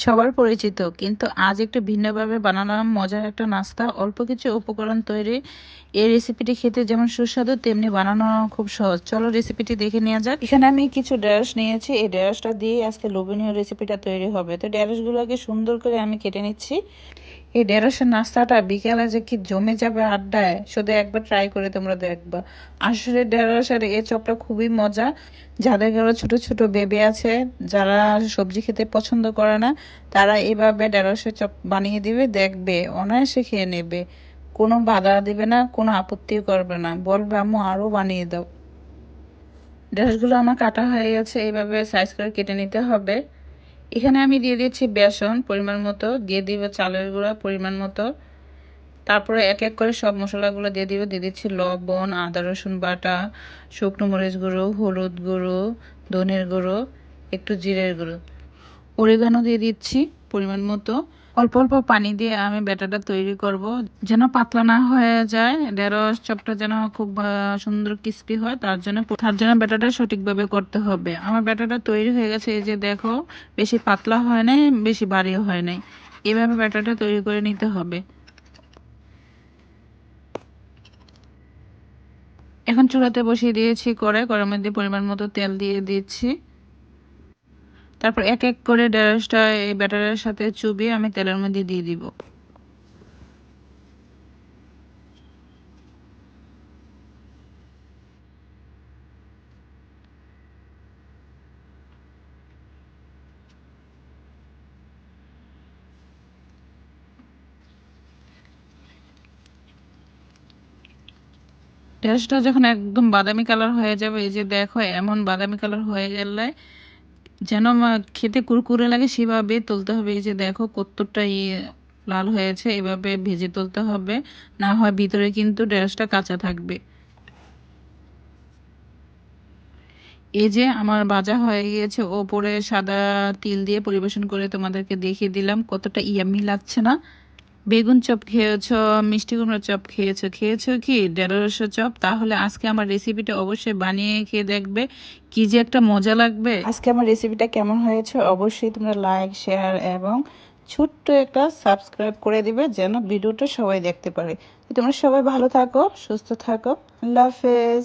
সবার পরিচিত, কিন্তু আজ একটু ভিন্নভাবে বানালাম মজার একটা নাস্তা। অল্প কিছু উপকরণ তৈরি। এই রেসিপিটি খেতে যেমন সুস্বাদু, তেমনি বানানো খুব সহজ। চলো রেসিপিটি দেখে নেওয়া যাক। এখানে আমি কিছু ঢেঁড়স নিয়েছি। এই ঢেঁড়সটা দিয়ে আজকে লোভনীয় রেসিপিটা তৈরি হবে। তো ঢেঁড়সগুলোকে সুন্দর করে আমি কেটে নিচ্ছি। এই ঢেঁড়সের নাস্তাটা বিকেলে যে কি জমে যাবে আড্ডায়, শুধু একবার ট্রাই করে তোমরা দেখবা। আসলে ঢেঁড়সের এই চপটা খুবই মজা। যাদের ঘরে ছোট ছোট বেবি আছে, যারা সবজি খেতে পছন্দ করে না, তারা এভাবে ঢেঁড়সের চপ বানিয়ে দিবে, দেখবে অনায়াসে খেয়ে নেবে। কোনো বাধা দিবে না, কোনো আপত্তিও করবে না, বলবে আম্মু আরও বানিয়ে দাও। ঢেঁড়সগুলো আমার কাটা হয়ে গেছে, এইভাবে সাইজ করে কেটে নিতে হবে। এখানে আমি দিয়ে দিচ্ছি বেসন পরিমাণ মতো, দিয়ে দিব চালের গুঁড়া পরিমাণ মতো। তারপরে এক এক করে সব মশলাগুলো দিয়ে দিব। দিয়ে দিচ্ছি লবণ, আদা রসুন বাটা, শুকনো মরিচ গুঁড়ো, হলুদ গুঁড়ো, ধনের গুঁড়ো, একটু জিরের গুঁড়ো, অরিগানো দিয়ে দিচ্ছি পরিমাণ মতো। অল্প অল্প পানি দিয়ে আমি ব্যাটারটা তৈরি করব, যেন পাতলা না হয়ে যায়। ঢেঁড়স চপটা যেন খুব সুন্দর ক্রিস্পি হয়, তার জন্য ব্যাটারটা সঠিকভাবে করতে হবে। আমার ব্যাটারটা তৈরি হয়ে গেছে, এই যে দেখো, বেশি পাতলা হয় নাই, বেশি ভারীও হয় নাই। এভাবে ব্যাটারটা তৈরি করে নিতে হবে। এখন চুলাতে বসিয়ে দিয়েছি কড়াইয়ের মধ্যে পরিমাণ মতো তেল দিয়ে দিচ্ছি। তারপর এক এক করে ঢেঁড়সটা এই ব্যাটারের সাথে চুবিয়ে আমি তেলের মধ্যে দিয়ে দিব। ঢেঁড়সটা যখন একদম বাদামি কালার হয়ে যাবে, এই যে দেখো, এমন বাদামি কালার হয়ে গেলে যেন খেতে কুরকুরে লাগে, সেভাবে তুলতে হবে। এই যে দেখো কতটা লাল হয়েছে, এভাবে ভেজে তুলতে হবে, না হয় ভিতরে কিন্তু ঢেঁড়সটা কাঁচা থাকবে। এই যে আমার ভাজা হয়ে গিয়েছে, ওপরে সাদা তিল দিয়ে পরিবেশন করে তোমাদেরকে দেখিয়ে দিলাম, কতটা ইয়াম্মি লাগছে না? বেগুন চপ খেয়েছো, মিষ্টি কুমড়া চপ খেয়েছো, খেয়েছো কি ঢেঁড়সের চপ? তাহলে আজকে আমার রেসিপিটা অবশ্যই বানিয়ে খেয়ে দেখবে, কি যে একটা মজা লাগবে। আজকে আমার রেসিপিটা কেমন হয়েছে অবশ্যই তোমরা লাইক, শেয়ার এবং ছোট্ট একটা সাবস্ক্রাইব করে দিবে, যেন ভিডিওটা সবাই দেখতে পারে। তো তোমরা সবাই ভালো থাকো, সুস্থ থাকো। আল্লাহ হাফেজ।